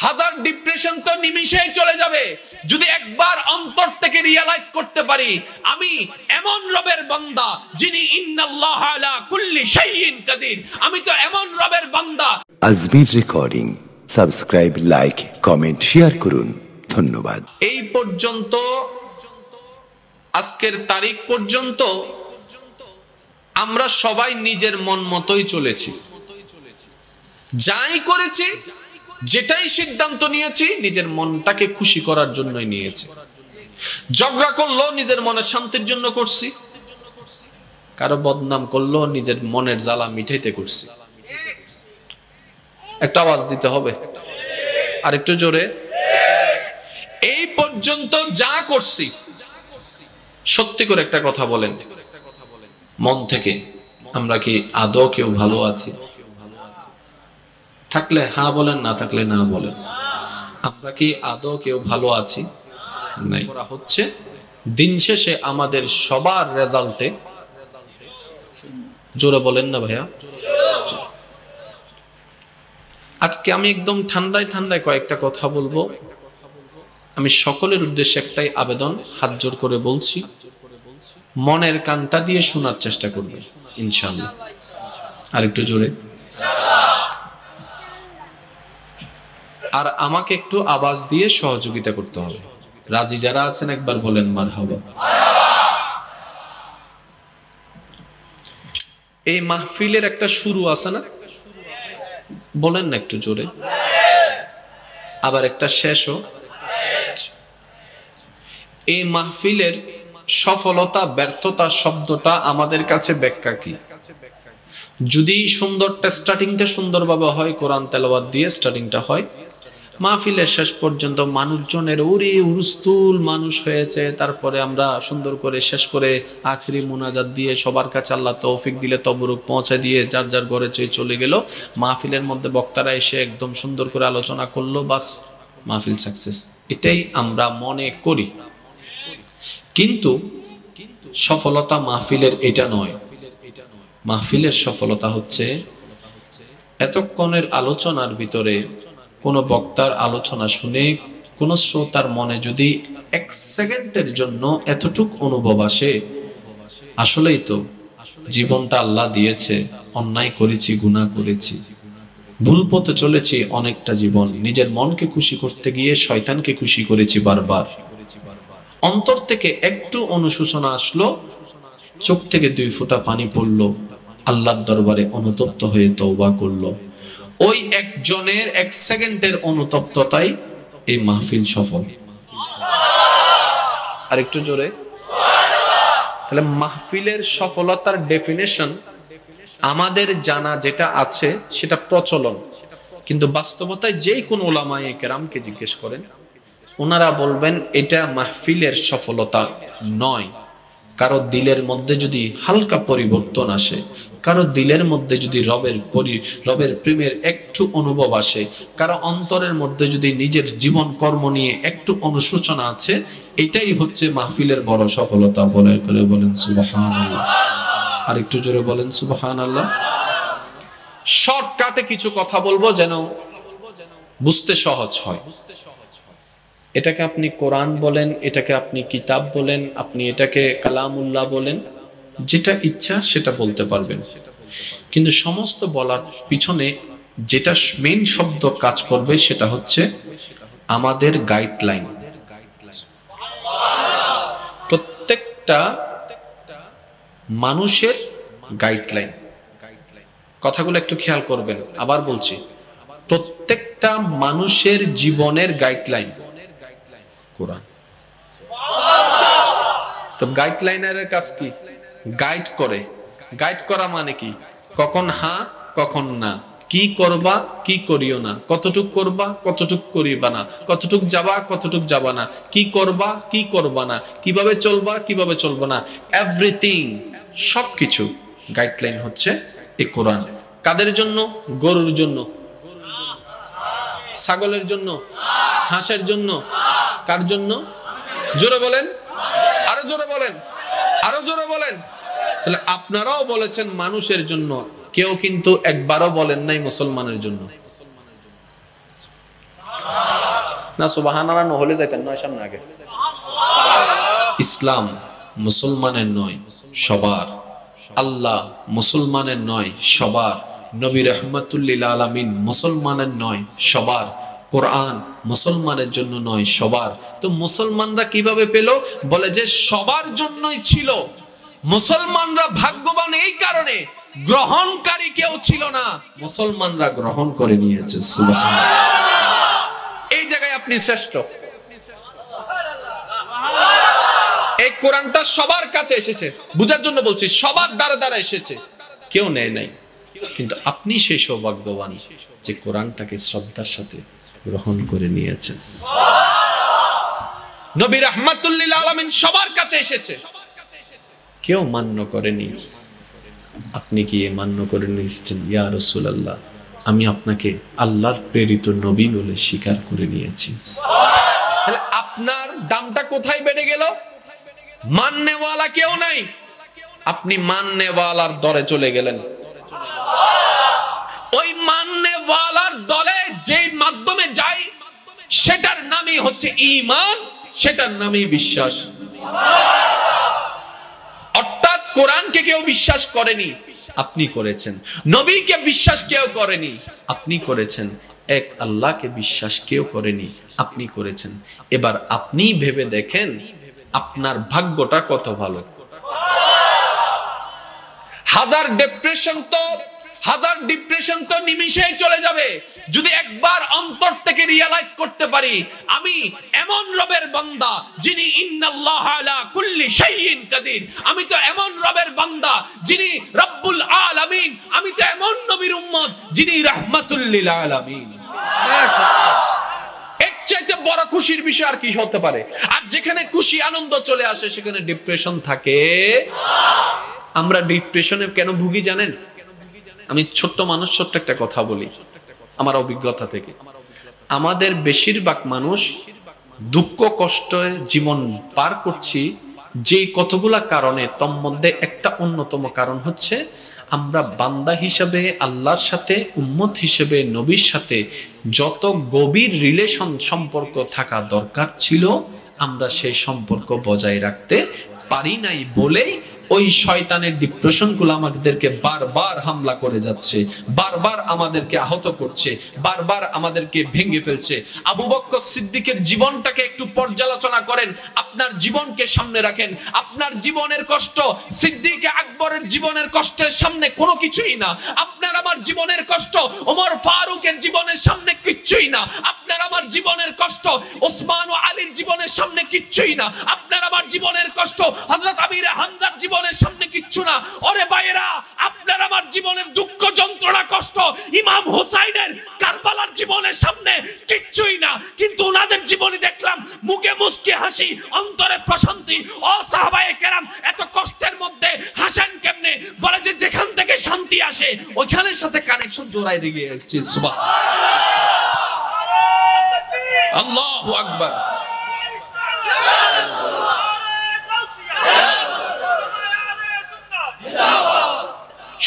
হাজার ডিপ্রেশন তো নিমিষেই চলে যাবে যদি একবার অন্তর থেকে রিয়ালাইজ করতে পারি আমি এমন রবের বান্দা যিনি ইন্নাল্লাহ আলা কুল্লি শাইইন কাদির। আমি তো এমন রবের বান্দা। Ajmer recording. Subscribe, like, comment, share করুন। ধন্যবাদ। এই পর্যন্ত, আজকের তারিখ পর্যন্ত আমরা সবাই নিজের মন মতোই চলেছি, যাই করেছি, যেটাই সিদ্ধান্ত নিয়েছি নিজের মনটাকে খুশি করার জন্যই নিয়েছি। ঝগড়া করলো নিজের মনের শান্তির জন্য করছি, কারো বদনাম করলো নিজের মনের জ্বালা মিটাইতে করছি। একটা আওয়াজ দিতে হবে, আরেকটু জোরে। এই পর্যন্ত যা করছি, সত্যি করে একটা কথা বলেন, মন থেকে আমরা কি আদৌ কেউ ভালো আছি? থাকলে হ্যাঁ বলেন, না থাকলে না বলেন। আমরা কি আদৌ কেউ ভালো আছি? নাই। হচ্ছে দিন শেষে আমাদের সবার রেজাল্টে, জোরে বলেন না ভাইয়া। আজকে আমি একদম ঠান্ডায় ঠান্ডায় কয়েকটা কথা বলবো। আমি সকলের উদ্দেশ্যে একটাই আবেদন, হাত জোর করে বলছি, মনের কানটা দিয়ে শোনার চেষ্টা করবে ইনশাআল্লাহ। আরেকটু জোরে। আর আমাকে একটু আওয়াজ দিয়ে সহযোগিতা করতে হবে। রাজি যারা আছেন একবার বলেন মারহাবা। এই মাহফিলের একটা শুরু আছে না? বলেন না একটু জোরে। আবার একটা শেষও। এই মাহফিলের সফলতা ব্যর্থতা শব্দটা আমাদের কাছে ব্যাখ্যা কি? যদি সুন্দরটা স্টার্টিংটা সুন্দরভাবে হয়, কোরআন তেলাওয়াত দিয়ে স্টার্টিংটা হয়, মাহফিলের শেষ পর্যন্ত মানুষজনের উরি উরুস্তুল মানুষ হয়েছে, তারপরে আমরা সুন্দর করে শেষ করে আখিরি মুনাজাত দিয়ে সবার কাছে আল্লাহ তৌফিক দিলে তবরুক পৌঁছে দিয়ে যার যার ঘরে চলে গেল। মাহফিলের মধ্যে বক্তারা এসে একদম সুন্দর করে আলোচনা করলো, বাস মাহফিল সাকসেস, এটাই আমরা মনে করি। কিন্তু সফলতা মাহফিলের এটা নয়। মাহফিলের সফলতা হচ্ছে এতক্ষণের আলোচনার ভিতরে কোন বক্তার আলোচনা শুনে কোন শ্রোতার মনে যদি এক সেকেন্ডের জন্য এতটুক অনুভব আসে, আসলেই তো জীবনটা আল্লাহ দিয়েছে, অন্যায় করেছি, গুনাহ করেছি, ভুল পথে চলেছি অনেকটা জীবন, নিজের মনকে খুশি করতে গিয়ে শয়তানকে খুশি করেছি বারবার, অন্তর থেকে একটু অনুশোচনা আসলো, চোখ থেকে 2 ফোঁটা পানি পড়লো, আল্লাহর দরবারে অনুতপ্ত হয়ে তওবা করলো, ওই একজনের 1 সেকেন্ডের অনুতপ্ততাই এই মাহফিল সফল। আর একটু জোরে। তাহলে মাহফিলের সফলতার ডেফিনেশন আমাদের জানা যেটা আছে সেটা প্রচলন, কিন্তু বাস্তবতায় যেই কোন উলামায়ে কেরামকে জিজ্ঞেস করেন, ওনারা বলবেন এটা মাহফিলের সফলতা নয়। কারো দিলের মধ্যে যদি হালকা পরিবর্তন আসে, কারো দিলের মধ্যে যদি রবের প্রেমের একটু অনুভব আসে, কারো অন্তরের মধ্যে যদি নিজের জীবন কর্ম নিয়ে একটু অনুশোচনা আছে, এটাই হচ্ছে মাহফিলের বড় সফলতা। বলেন সুবহানাল্লাহ। আর একটু জোরে বলেন সুবহানাল্লাহ। শর্টকাটে কিছু কথা বলবো যেন বুঝতে সহজ হয়। এটাকে আপনি কোরআন বলেন, এটাকে আপনি কিতাব বলেন, আপনি এটাকে কালামুল্লাহ বলেন, যেটা ইচ্ছা সেটা বলতে পারবেন। কিন্তু সমস্ত বলার পিছনে যেটা মেইন শব্দ কাজ করবে সেটা হচ্ছে আমাদের গাইডলাইন। প্রত্যেকটা মানুষের গাইডলাইন। কথাগুলো একটু খেয়াল করবেন, আবার বলছি, প্রত্যেকটা মানুষের জীবনের গাইডলাইন কোরআন। তো গাইডলাইনারের কাজ কি? গাইড করে। গাইড করা মানে কি? কখন হ্যাঁ, কখন না, কি করবা, কি করিও না, কতটুক করবা, কতটুক করিবা না, কতটুক যাবা, কতটুক যাবা না, কি করবা, কি করবা না, কিভাবে চলবা, কিভাবে চলবা না, এভরিথিং, সবকিছু গাইডলাইন হচ্ছে এই কোরআন। কাদের জন্য? গরুর জন্য, ছাগলের জন্য, হাঁসের জন্য, কার জন্য? জোরে বলেন, আরো জোরে বলেন, আরো জোরে বলেন। তাহলে আপনারাও বলেছেন মানুষের জন্য, কেউ কিন্তু একবারও বলেন নাই মুসলমানের জন্য। না সুবহানাল্লাহ না হলে যাইতেন নয় সামনে আগে। ইসলাম মুসলমানের নয় সবার, আল্লাহ মুসলমানের নয় সবার, নবী রাহমাতুল লিল আলামিন মুসলমানের নয় সবার, কোরআন মুসলমানের জন্য নয় সবার। তো মুসলমানরা কিভাবে পেল? বলে যে সবার জন্যই ছিল। মুসলমানরা ভাগ্যবান এই কারণে, গ্রহণকারী কেউ ছিল না, মুসলমানরা গ্রহণ করে নিয়েছে। সুবহানাল্লাহ। এই জায়গায় আপনি শ্রেষ্ঠ। এই কোরআনটা সবার কাছে এসেছে, বুঝার জন্য বলছি, সবার দ্বারা দ্বারা এসেছে, কেউ নেয় নাই। কিন্তু আপনি সেই সৌভাগ্যবান যে কোরআনটাকে শ্রদ্ধার সাথে গ্রহণ করে নিয়েছেন। নবী রাহমাতুল লিল আলামিন সবার কাছে এসেছে, কেউ মান্য করেনি। আপনি কি মান্য করে নিয়েছেন? ইয়া রাসূলুল্লাহ, আমি আপনাকে আল্লাহর প্রেরিত নবী বলে স্বীকার করে নিয়েছি। তাহলে আপনার দামটা কোথায় বেড়ে গেল? মাননেওয়ালা কেউ নাই, আপনি মাননেওয়ালার দরে চলে গেলেন। ওই মাননেওয়ালার দলে যেই মাধ্যমে যাই সেটার নামই হচ্ছে ঈমান, সেটার নামই বিশ্বাস। অর্থাৎ কোরআনকে কেউ বিশ্বাস করেনি, আপনি করেছেন। নবীকে বিশ্বাস কেউ করেনি, আপনি করেছেন। এক আল্লাহকে বিশ্বাস কেউ করেনি, আপনি করেছেন। এবার আপনি ভেবে দেখেন আপনার ভাগ্যটা কত ভালো। হাজার ডিপ্রেশন তো নিমিষেই চলে যাবে যদি একবার অন্তর থেকে রিয়ালাইজ করতে পারি আমি এমন রবের বান্দা যিনি ইন্নাল্লাহা আলা কুল্লি শাইইন কাদির। আমি তো এমন রবের বান্দা যিনি রব্বুল আলামিন। আমি তো এমন নবীর উম্মত যিনি রাহমাতুল লিল আলামিন। এর চাইতে বড় খুশির বিষয় আর কি হতে পারে? আর যেখানে খুশি আনন্দ চলে আসে সেখানে ডিপ্রেশন থাকে। আমরা ডিপ্রেশনে কেন ভুগি জানেন? আমি ছোট্ট একটা কথা বলি আমার অভিজ্ঞতা থেকে। আমাদের বেশিরভাগ মানুষ দুঃখ কষ্টে জীবন পার করছি যে কতগুলা কারণে, তোর মধ্যে একটা অন্যতম কারণ হচ্ছে আমরা বান্দা হিসেবে আল্লাহর সাথে, উম্মত হিসেবে নবীর সাথে যত গভীর রিলেশন সম্পর্ক থাকা দরকার ছিল আমরা সেই সম্পর্ক বজায় রাখতে পারি নাই বলেই ওই শয়তানের ডিপ্রেশন গুলো আমাদেরকে বারবার হামলা করে যাচ্ছে, বারবার আমাদেরকে আহত করছে, বারবার আমাদেরকে ভেঙে ফেলছে। আবু বকর সিদ্দিকের জীবনটাকে একটু পর্যালোচনা করেন, আপনার জীবনকে সামনে রাখেন। আপনার জীবনের কষ্ট সিদ্দিক আকবরের জীবনের কষ্টের সামনে কোনো কিছুই না। আপনার আমার জীবনের কষ্ট ওমর ফারুকের জীবনের সামনে কিচ্ছুই না। আপনার আমার জীবনের কষ্ট ওসমান ও আলীর জীবনের সামনে কিচ্ছুই না। আপনার আমার জীবনের কষ্ট হযরত আমির হামজার জীবনের সামনে কিচ্ছু না। ওরে ভাইয়েরা, আপনার আমার জীবনের দুঃখ যন্ত্রণা কষ্ট ইমাম হুসাইনের কারবালার জীবনের সামনে কিচ্ছুই না। কিন্তু ওনাদের জীবনে দেখলাম মুখে মুস্কি হাসি, অন্তরে প্রশান্তি। ও সাহাবায়ে কেরাম, এত কষ্টের মধ্যে হাসেন কেমনে? বলে যে যেখান থেকে শান্তি আসে ওইখানের সাথে কানেকশন জোড়ায় লেগে যাচ্ছে। সুবহানাল্লাহ, আল্লাহু আকবার।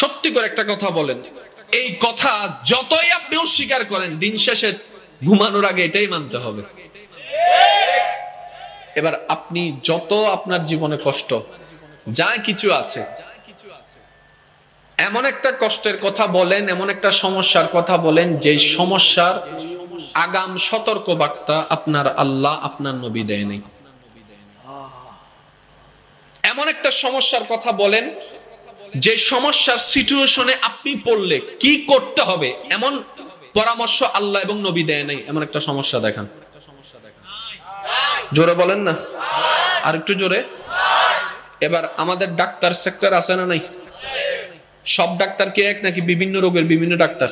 সত্যি করে একটা কথা বলেন, এই কথা যতই আপনি অস্বীকার করেন দিন শেষে ঘুমানোর আগে এটাই মানতে হবে। এবার আপনি যত আপনার জীবনে কষ্ট যা কিছু আছে, এমন একটা কষ্টের কথা বলেন, এমন একটা সমস্যার কথা বলেন যে সমস্যার আগাম সতর্ক বার্তা আপনার আল্লাহ আপনার নবী দেয় নাই। এমন একটা সমস্যার কথা বলেন যে সমস্যার সিচুয়েশনে আপনি পড়লে কি করতে হবে এমন পরামর্শ আল্লাহ এবং নবী দেয় নাই। এমন একটা সমস্যা দেখান, জোরে বলেন না, আর একটু জোরে। এবার আমাদের ডাক্তার সেক্টর আছে না নাই? সব ডাক্তার কি এক নাকি বিভিন্ন রোগের বিভিন্ন ডাক্তার?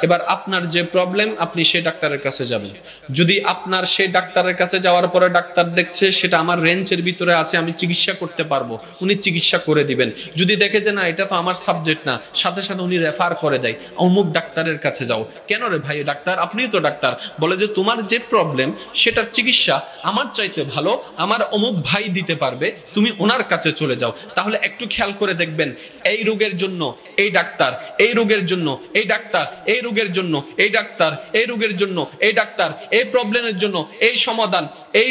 এবার আপনার যে প্রবলেম আপনি সেই ডাক্তারের কাছে যাবেন। যদি আপনার সেই ডাক্তারের কাছে যাওয়ার পরে ডাক্তার দেখছে সেটা আমার রেঞ্জের ভিতরে আছে, আমি চিকিৎসা করতে পারবো, উনি চিকিৎসা করে দিবেন। যদি দেখে যে না এটা তো আমার সাবজেক্ট না, সাথে সাথে উনি রেফার করে দেয় অমুক ডাক্তারের কাছে যাও। কেন রে ভাই ডাক্তার, আপনিও তো ডাক্তার। বলে যে তোমার যে প্রবলেম সেটার চিকিৎসা আমার চাইতে ভালো আমার অমুক ভাই দিতে পারবে, তুমি ওনার কাছে চলে যাও। তাহলে একটু খেয়াল করে দেখবেন এই রোগের জন্য এই ডাক্তার, এই রোগের জন্য এই ডাক্তার, এই রোগের জন্য এই ডাক্তার, এই রোগের জন্য এই ডাক্তার, এই প্রবলেমের জন্য এই সমাধান, এই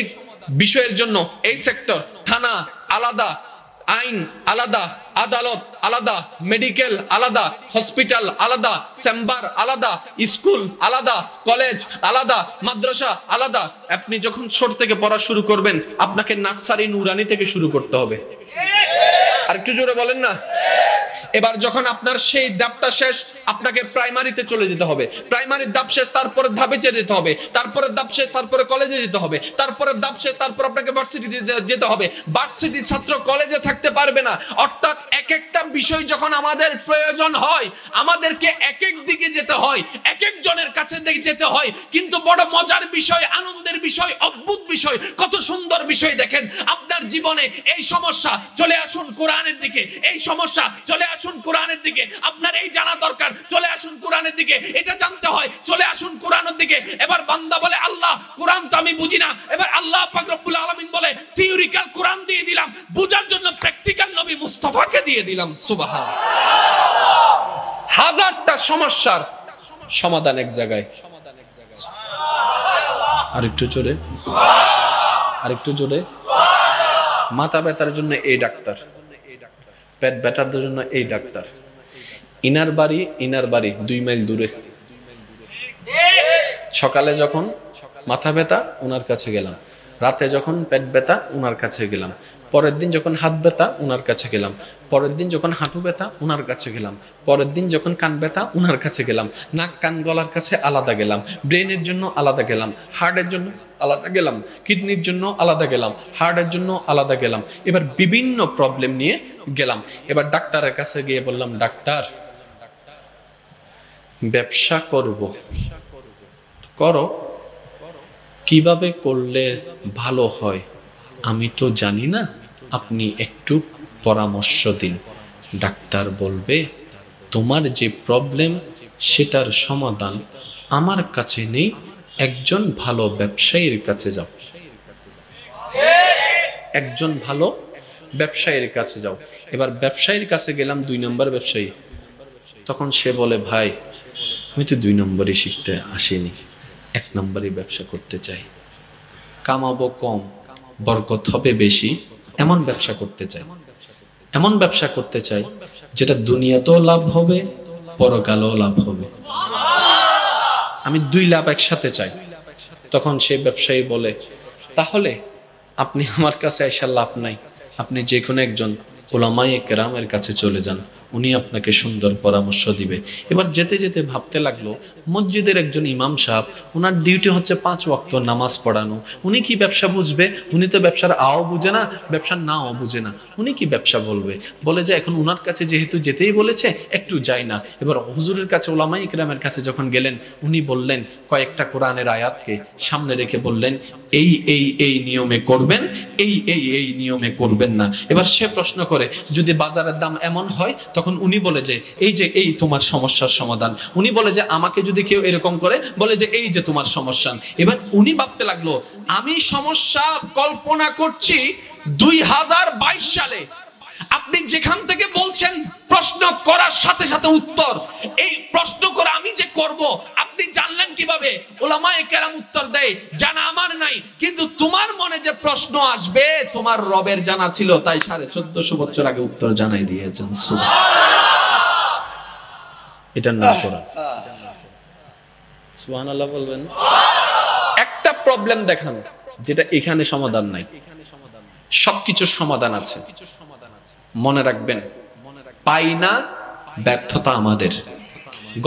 বিষয়ের জন্য এই সেক্টর, থানা আলাদা, আইন আলাদা, আদালত আলাদা, মেডিকেল আলাদা, হসপিটাল আলাদা, চেম্বার আলাদা, স্কুল আলাদা, কলেজ আলাদা, মাদ্রাসা আলাদা। আপনি যখন ছোট থেকে পড়া শুরু করবেন, আপনাকে নার্সারি নুরানি থেকে শুরু করতে হবে। আর একটু জোরে বলেন না। এবার যখন আপনার সেই ধাপটা শেষ, আপনাকে প্রাইমারিতে চলে যেতে হবে। প্রাইমারির ধাপ শেষ, তারপরে ধাপে যেতে হবে। তারপরে ধাপ শেষ, তারপরে কলেজে যেতে হবে। তারপরে ধাপ শেষ, তারপর আপনাকে ভার্সিটিতে যেতে হবে। ভার্সিটির ছাত্র কলেজে থাকতে পারবে না। অর্থাৎ এক একটা বিষয় যখন আমাদের প্রয়োজন হয়, আমাদেরকে এক এক দিকে যেতে হয়, এক একজনের কাছে যেতে হয়। কিন্তু বড় মজার বিষয়, আনন্দের বিষয়, অদ্ভুত বিষয়, কত সুন্দর বিষয় দেখেন। আপনার জীবনে এই সমস্যা, চলে আসুন কোরআনের দিকে। এই সমস্যা, চলে আসুন কোরআনের দিকে। আপনার এই জানা দরকার, চলে আসুন কোরআনের দিকে। এটা জানতে হয়, চলে আসুন কোরআনের দিকে। এবার বান্দা বলে, আল্লাহ কোরআন তো আমি বুঝি না। এবার আল্লাহ পাক রব্বুল আলামিন বলে, থিওরিক্যাল কোরআন দিয়ে দিলাম, বুঝার জন্য প্র্যাকটিক্যাল নবী মুস্তাফাকে দিয়ে দিলাম। সুবহানাল্লাহ। হাজারটা সমস্যার সমাধান এক জায়গায়। আরেকটু জোরে, আরেকটু জোরে। মাথা ব্যথার জন্য এই ডাক্তার, পেট ব্যথার জন্য এই ডাক্তার। ইনার বাড়ি 2 মাইল দূরে। সকালে যখন মাথা ব্যথা, ওনার কাছে গেলাম। রাতে যখন পেট ব্যথা, ওনার কাছে গেলাম। পরের দিন যখন হাত ব্যথা, ওনার কাছে গেলাম। পরের দিন যখন হাঁটু ব্যথা, ওনার কাছে গেলাম। পরের দিন যখন কান ব্যথা, ওনার কাছে গেলাম। নাক কান গলার কাছে আলাদা গেলাম। ব্রেনের জন্য আলাদা গেলাম, হার্টের জন্য আলাদা গেলাম, কিডনির জন্য আলাদা গেলাম, হার্টের জন্য আলাদা গেলাম। এবার বিভিন্ন প্রবলেম নিয়ে গেলাম। এবার ডাক্তারের কাছে গিয়ে বললাম, ডাক্তার ব্যবসা করব। করো, কিভাবে করলে ভালো হয় আমি তো জানি না, আপনি একটু পরামর্শ দিন। ডাক্তার বলবে, তোমার যে প্রবলেম সেটার সমাধান আমার কাছে নেই, একজন ভালো ব্যবসায়ীর কাছে যাও। একজন ভালো ব্যবসায়ীর কাছে যাও। এবার ব্যবসায়ীর কাছে গেলাম, 2 নম্বর ব্যবসায়ী। তখন সে বলে, ভাই আমি তো 2 নম্বরই শিখতে আসিনি, 1 নম্বরই ব্যবসা করতে চাই, কামাবো কম, বরকত হবে বেশি, এমন ব্যবসা করতে চাই। এমন ব্যবসা করতে চাই যেটা দুনিয়াতেও লাভ হবে, পরকালেও লাভ হবে। আমি 2 লাভ একসাথে চাই। তখন সেই ব্যবসায়ী বলে, তাহলে আপনি আমার কাছে আইসা লাভ নাই, আপনি যে কোনো একজন উলামায়ে কেরামের কাছে চলে যান, উনি আপনাকে সুন্দর পরামর্শ দিবে। এবার যেতে যেতে ভাবতে লাগলো, মসজিদের একজন ইমাম সাহেব, ওনার ডিউটি হচ্ছে 5 ওয়াক্ত নামাজ পড়ানো। উনি কি ব্যবসা বুঝবে? উনি তো ব্যবসার আও বুঝে না, ব্যবসার নাও বুঝে না। উনি কি ব্যবসা বলবে? বলে যে এখন উনার কাছে যেহেতু যেতেই বলেছে, একটু যাই না। এবার হুজুরের কাছে, উলামায়ে ইকরামের কাছে যখন গেলেন, উনি বললেন, কয়েকটা কোরআনের আয়াতকে সামনে রেখে বললেন, এই এই এই নিয়মে করবেন, এই এই এই নিয়মে করবেন না। এবার সে প্রশ্ন করে, যদি বাজারের দাম এমন হয়, তখন উনি বলে যে এই যে এই তোমার সমস্যার সমাধান। উনি বলে যে আমাকে যদি কেউ এরকম করে, বলে যে এই যে তোমার সমস্যা। এবার উনি ভাবতে লাগলো, আমি সমস্যা কল্পনা করছি 2022 সালে। আপনি যেখান থেকে বলছেন প্রশ্ন করার সাথে সাথে উত্তর, এই প্রশ্ন করে আমি যে করব, আপনি জানলেন কিভাবে? উলামায়ে কেরাম উত্তর দেয়, জানা আমার নাই, কিন্তু তোমার মনে যে প্রশ্ন আসবে তোমার রবের জানা ছিল, তাই 1450 বছর আগে উত্তর জানাই দিয়েছেন। এটা না করা, সুবহানাল্লাহ বলবেন। একটা প্রবলেম দেখান যেটা এখানে সমাধান নাই, সবকিছুর সমাধান আছে। মনে রাখবেন, পাই না, ব্যর্থতা আমাদের।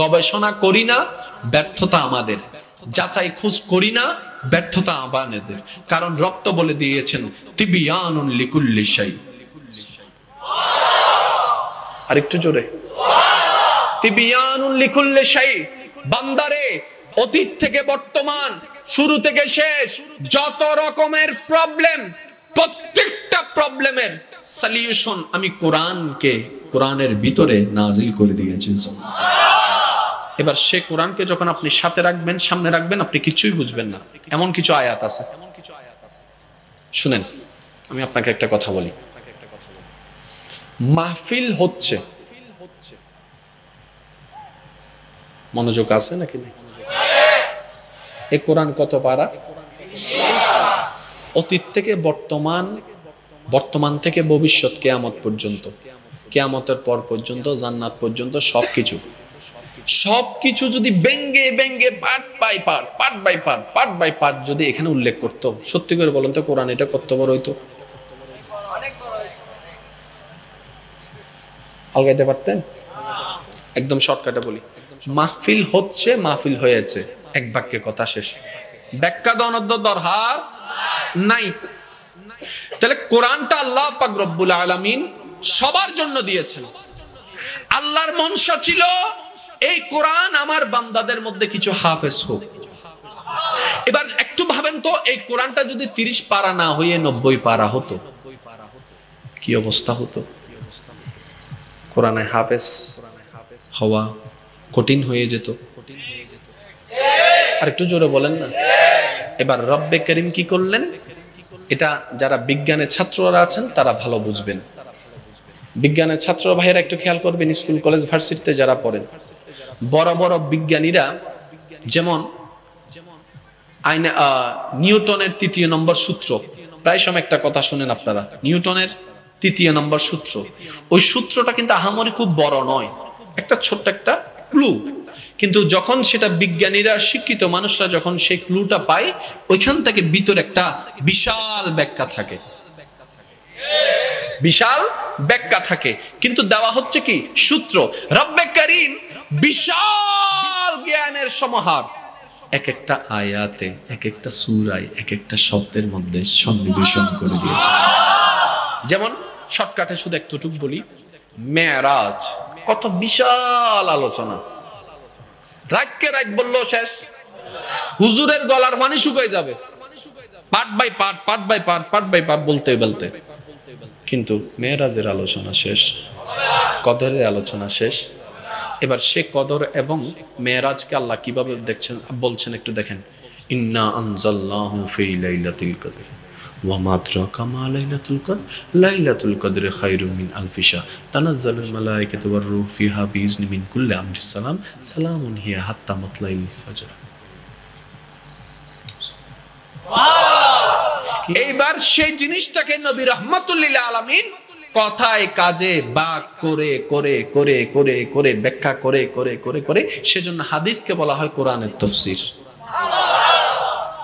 গবেষণা করি না, ব্যর্থতা আমাদের। যাচাই খোঁজ করি না, ব্যর্থতা আমাদের। কারণ রব তো বলে দিয়েছেন, তিবিয়ানুন লিকুল্লি শাই। আরেকটু জোরে, তিবিয়ানুন লিকুল্লি শাই। বান্দারে, অতীত থেকে বর্তমান, শুরু থেকে শেষ, যত রকমের প্রবলেম, প্রত্যেকটা প্রবলেমের সলিউশন আমি কোরআনের ভিতরে নাজিল করে দিয়েছি। এবার সে কোরআনকে যখন আপনি সাথে রাখবেন, সামনে রাখবেন, আপনি কিছুই বুঝবেন না। এমন কিছু আয়াত আছে, শুনেন আমি আপনাকে একটা কথা বলি। মাহফিল হচ্ছে, মনোযোগ আছে নাকি নেই? এই কোরআন কত পারা? অতীত থেকে বর্তমান, বর্তমান থেকে ভবিষ্যৎ, কিয়ামত পর্যন্ত, কিয়ামতের পর পর্যন্ত, জান্নাত পর্যন্ত সবকিছু, সবকিছু যদি ব্যঙ্গে ব্যঙ্গে part by part, part by part, part by part যদি এখানে উল্লেখ করতো, সত্যি করে বলেন তো কোরআন এটা কত বড় হইতো? আলগাইতে পারতেন? একদম শর্টকাটে বলি, মাহফিল হচ্ছে, মাহফিল হয়েছে, এক বাক্যে কথা শেষ, ব্যাখ্যা দনদ্দ দরকার নাই। তাহলে কোরআনটা আল্লাহ পাক রব্বুল আলামিন সবার জন্য দিয়েছেন। আল্লাহর মনসা ছিল এই কোরআন আমার বান্দাদের মধ্যে কিছু হাফেজ হোক। এবার একটু ভাবেন তো, এই কোরআনটা যদি 30 পারা না হয়ে 90 পারা হতো, কি অবস্থা হতো? কোরআনে হাফেজ হওয়া কঠিন হয়ে যেত। আর একটু জোরে বলেন না। এবার রব্বে করিম কি করলেন? এটা যারা বিজ্ঞানের ছাত্ররা আছেন তারা ভালো বুঝবেন। বিজ্ঞানের ছাত্র ভাইয়েরা একটু খেয়াল করবেন, স্কুল কলেজ ভার্সিটিতে যারা পড়েন, বড় বড় বিজ্ঞানীরা, যেমন নিউটনের 3য় নম্বর সূত্র, প্রায় সময় একটা কথা শুনেন আপনারা, নিউটনের 3য় নম্বর সূত্র, ওই সূত্রটা কিন্তু আহামরি খুব বড় নয়, একটা ছোট্ট একটা ক্লু, কিন্তু যখন সেটা বিজ্ঞানীরা, শিক্ষিত মানুষরা যখন সেই ক্লুটা পায়, ওইখান থেকে ভিতরে একটা বিশাল ব্যাখ্যা থাকে, বিশাল ব্যাখ্যা থাকে, কিন্তু দেওয়া হচ্ছে কি সূত্র। রব্বে কারীম বিশাল জ্ঞানের সমাহার, এক একটা আয়াতে, এক একটা সূরায়, এক একটা শব্দের মধ্যে সন্নিবেশন করে দিয়েছে। যেমন শর্টকাটে শুধু একটুটুক বলি, মেরাজ কত বিশাল আলোচনা, রাতকে রাত বললো শেষ, হুজুরের গলার পানি শুকিয়ে যাবে, part by part, part by part, part by part বলতে বলতে, কিন্তু মেরাজের আলোচনা শেষ, কদরের আলোচনা শেষ। এবার সে কদর এবং মেরাজকে আল্লাহ কিভাবে দেখছেন বলছেন একটু দেখেন, ইন্না আনজালনাহু ফি লাইলাতিল কদর ওয়া মা আদরাকা মা লাইলাতুল কদর লাইলাতুল কদরি খায়রুম মিন আলফি শাহর তানাজ্জালুল মালায়েকাতু ওয়ার রূহু ফিহা বিইজনি মিন কুল্লি আমরিস সালাম সালামুন হিয়া হাত্তা মাতলাইল ফাজর। এইবার সেই জিনিসটাকে নবী রাহমাতুল লিল আলামিন কথায় কাজে বাক করে করে করে করে করে ব্যাখ্যা করে করে করে করে, সেজন্য হাদিসকে বলা হয় কোরআনের তাফসীর।